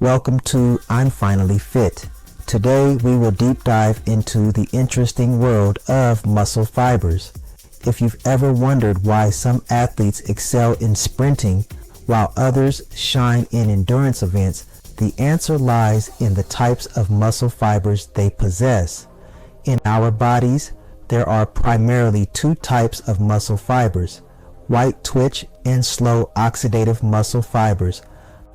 Welcome to I'm Finally Fit. Today we will deep dive into the interesting world of muscle fibers. If you've ever wondered why some athletes excel in sprinting while others shine in endurance events, the answer lies in the types of muscle fibers they possess. In our bodies, there are primarily two types of muscle fibers: white twitch and slow oxidative muscle fibers.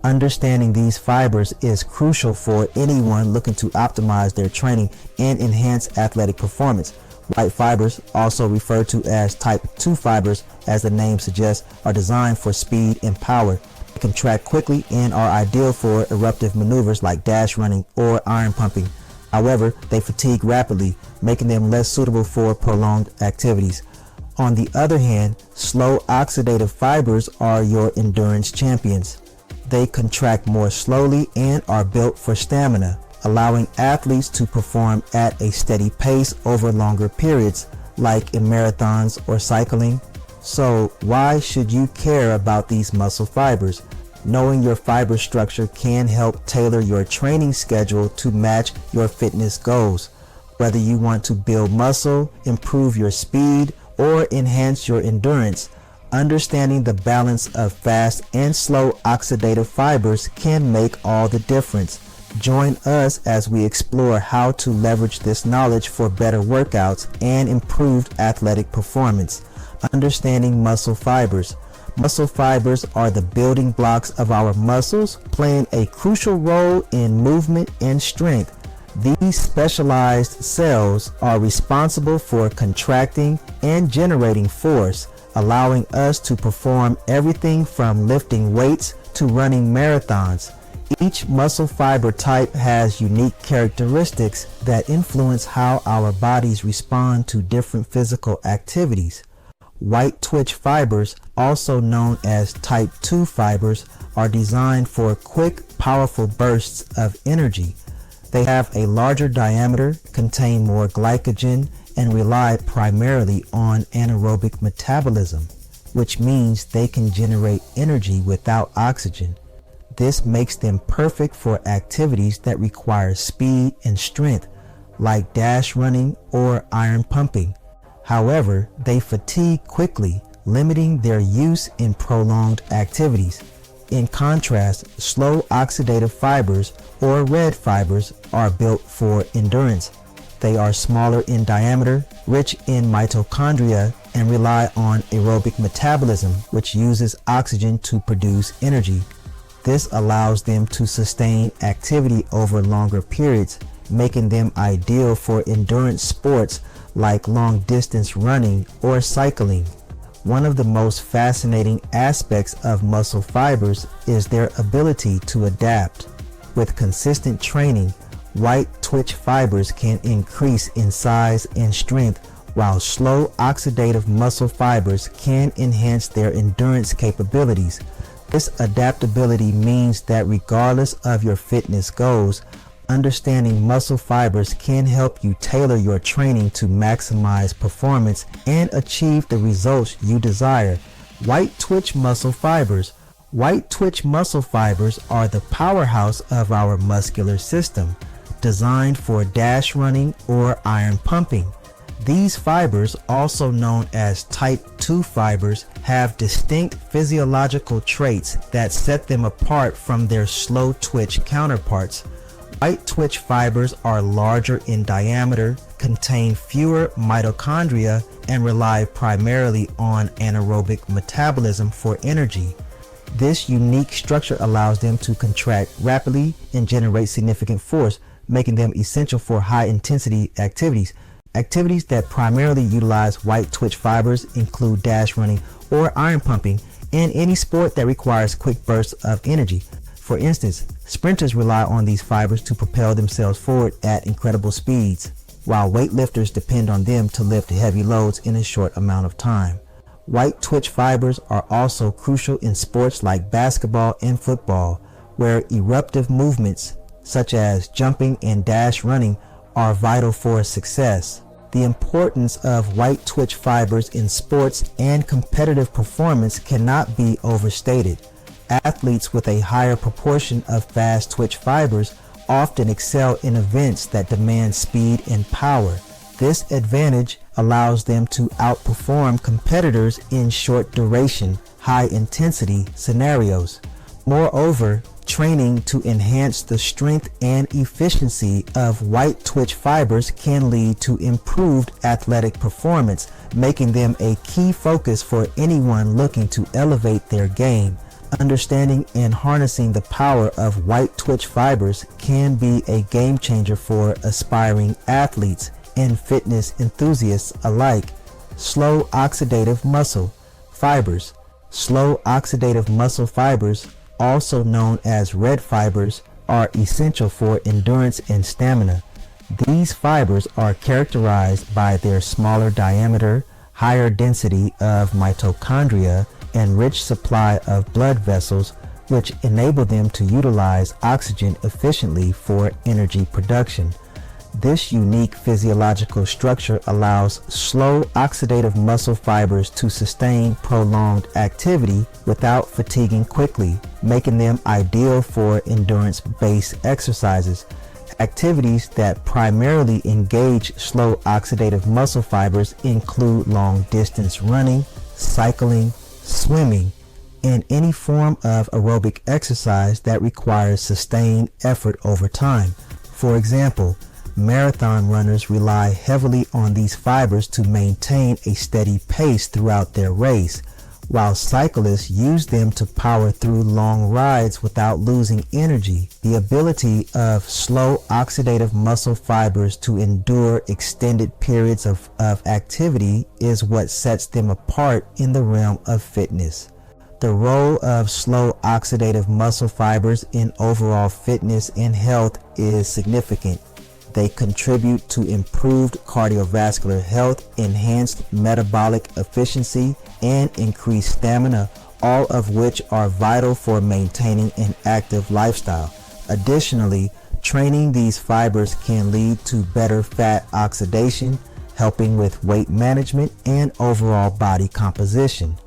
Understanding these fibers is crucial for anyone looking to optimize their training and enhance athletic performance. White fibers, also referred to as type 2 fibers, as the name suggests, are designed for speed and power. They contract quickly and are ideal for eruptive maneuvers like dash running or iron pumping. However, they fatigue rapidly, making them less suitable for prolonged activities. On the other hand, slow oxidative fibers are your endurance champions. They contract more slowly and are built for stamina, allowing athletes to perform at a steady pace over longer periods, like in marathons or cycling. So, why should you care about these muscle fibers? Knowing your fiber structure can help tailor your training schedule to match your fitness goals. Whether you want to build muscle, improve your speed, or enhance your endurance, understanding the balance of fast and slow oxidative fibers can make all the difference. Join us as we explore how to leverage this knowledge for better workouts and improved athletic performance. Understanding muscle fibers. Muscle fibers are the building blocks of our muscles, playing a crucial role in movement and strength. These specialized cells are responsible for contracting and generating force, allowing us to perform everything from lifting weights to running marathons. Each muscle fiber type has unique characteristics that influence how our bodies respond to different physical activities. White twitch fibers, also known as type 2 fibers, are designed for quick, powerful bursts of energy. They have a larger diameter, contain more glycogen, and rely primarily on anaerobic metabolism, which means they can generate energy without oxygen. This makes them perfect for activities that require speed and strength, like dash running or iron pumping. However, they fatigue quickly, limiting their use in prolonged activities. In contrast, slow oxidative fibers, or red fibers, are built for endurance. They are smaller in diameter, rich in mitochondria, and rely on aerobic metabolism, which uses oxygen to produce energy. This allows them to sustain activity over longer periods, making them ideal for endurance sports like long-distance running or cycling. One of the most fascinating aspects of muscle fibers is their ability to adapt. With consistent training, white twitch fibers can increase in size and strength, while slow oxidative muscle fibers can enhance their endurance capabilities. This adaptability means that regardless of your fitness goals, understanding muscle fibers can help you tailor your training to maximize performance and achieve the results you desire. White twitch muscle fibers. White twitch muscle fibers are the powerhouse of our muscular system, designed for dash running or iron pumping. These fibers, also known as type 2 fibers, have distinct physiological traits that set them apart from their slow twitch counterparts. White twitch fibers are larger in diameter, contain fewer mitochondria, and rely primarily on anaerobic metabolism for energy. This unique structure allows them to contract rapidly and generate significant force, making them essential for high-intensity activities. Activities that primarily utilize white twitch fibers include dash running or iron pumping, and any sport that requires quick bursts of energy. For instance, sprinters rely on these fibers to propel themselves forward at incredible speeds, while weightlifters depend on them to lift heavy loads in a short amount of time. White twitch fibers are also crucial in sports like basketball and football, where eruptive movements such as jumping and dash running are vital for success. The importance of white twitch fibers in sports and competitive performance cannot be overstated. Athletes with a higher proportion of fast twitch fibers often excel in events that demand speed and power. This advantage allows them to outperform competitors in short duration, high intensity scenarios. Moreover, training to enhance the strength and efficiency of white twitch fibers can lead to improved athletic performance, making them a key focus for anyone looking to elevate their game. Understanding and harnessing the power of white twitch fibers can be a game changer for aspiring athletes and fitness enthusiasts alike. Slow oxidative muscle fibers. Slow oxidative muscle fibers, also known as red fibers, are essential for endurance and stamina. These fibers are characterized by their smaller diameter, higher density of mitochondria, and rich supply of blood vessels, which enable them to utilize oxygen efficiently for energy production. This unique physiological structure allows slow oxidative muscle fibers to sustain prolonged activity without fatiguing quickly, making them ideal for endurance-based exercises. Activities that primarily engage slow oxidative muscle fibers include long-distance running, cycling, swimming, and any form of aerobic exercise that requires sustained effort over time. For example, marathon runners rely heavily on these fibers to maintain a steady pace throughout their race, while cyclists use them to power through long rides without losing energy. The ability of slow oxidative muscle fibers to endure extended periods of activity is what sets them apart in the realm of fitness. The role of slow oxidative muscle fibers in overall fitness and health is significant. They contribute to improved cardiovascular health, enhanced metabolic efficiency, and increased stamina, all of which are vital for maintaining an active lifestyle. Additionally, training these fibers can lead to better fat oxidation, helping with weight management and overall body composition.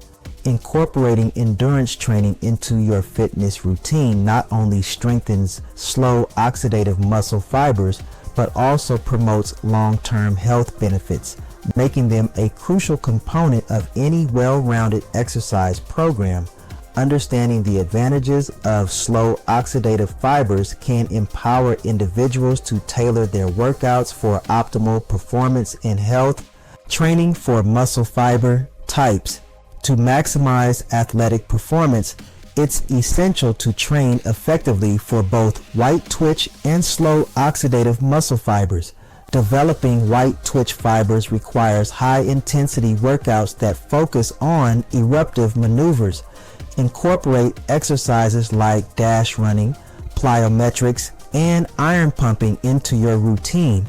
Incorporating endurance training into your fitness routine not only strengthens slow oxidative muscle fibers, but also promotes long-term health benefits, making them a crucial component of any well-rounded exercise program. Understanding the advantages of slow oxidative fibers can empower individuals to tailor their workouts for optimal performance and health. Training for muscle fiber types. To maximize athletic performance, it's essential to train effectively for both white twitch and slow oxidative muscle fibers. Developing white twitch fibers requires high-intensity workouts that focus on eruptive maneuvers. Incorporate exercises like dash running, plyometrics, and iron pumping into your routine.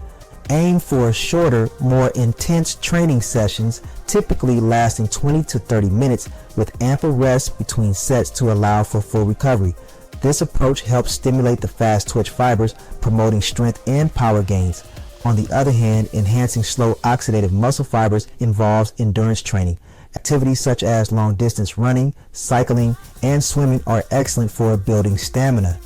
Aim for shorter, more intense training sessions, typically lasting 20 to 30 minutes, with ample rest between sets to allow for full recovery. This approach helps stimulate the fast twitch fibers, promoting strength and power gains. On the other hand, enhancing slow oxidative muscle fibers involves endurance training. Activities such as long-distance running, cycling, and swimming are excellent for building stamina.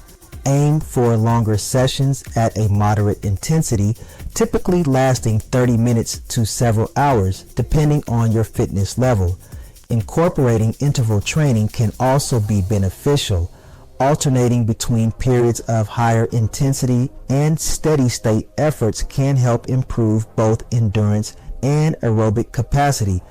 Aim for longer sessions at a moderate intensity, typically lasting 30 minutes to several hours, depending on your fitness level. Incorporating interval training can also be beneficial. Alternating between periods of higher intensity and steady state efforts can help improve both endurance and aerobic capacity.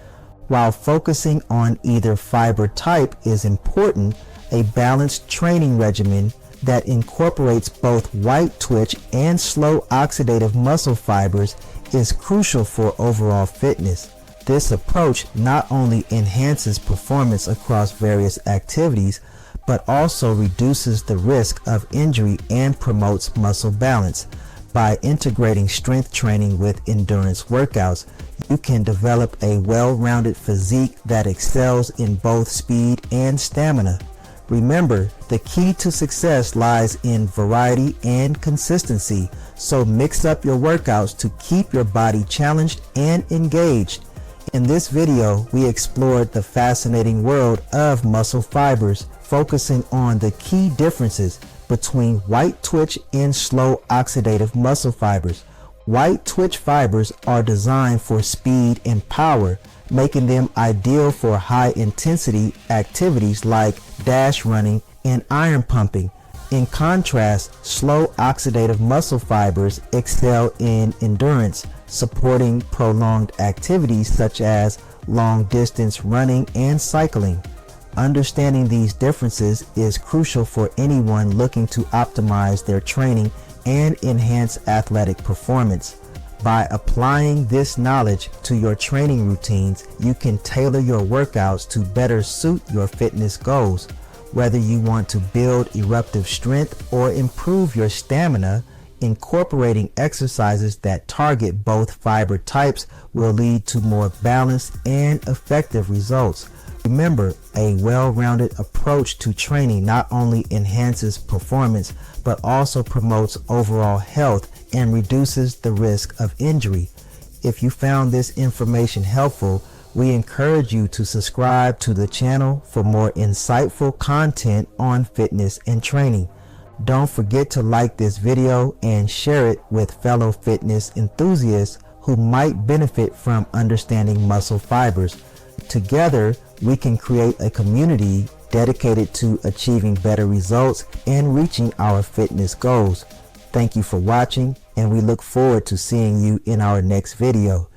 While focusing on either fiber type is important, a balanced training regimen that incorporates both white twitch and slow oxidative muscle fibers is crucial for overall fitness. This approach not only enhances performance across various activities, but also reduces the risk of injury and promotes muscle balance. By integrating strength training with endurance workouts, you can develop a well-rounded physique that excels in both speed and stamina. Remember, the key to success lies in variety and consistency, so mix up your workouts to keep your body challenged and engaged. In this video, we explored the fascinating world of muscle fibers, focusing on the key differences between white twitch and slow oxidative muscle fibers. White twitch fibers are designed for speed and power, making them ideal for high-intensity activities like dash running and iron pumping. In contrast, slow oxidative muscle fibers excel in endurance, supporting prolonged activities such as long-distance running and cycling. Understanding these differences is crucial for anyone looking to optimize their training and enhance athletic performance. By applying this knowledge to your training routines, you can tailor your workouts to better suit your fitness goals. Whether you want to build eruptive strength or improve your stamina, incorporating exercises that target both fiber types will lead to more balanced and effective results. Remember, a well-rounded approach to training not only enhances performance, but also promotes overall health and reduces the risk of injury. If you found this information helpful, we encourage you to subscribe to the channel for more insightful content on fitness and training. Don't forget to like this video and share it with fellow fitness enthusiasts who might benefit from understanding muscle fibers. Together, we can create a community dedicated to achieving better results and reaching our fitness goals. Thank you for watching, and we look forward to seeing you in our next video.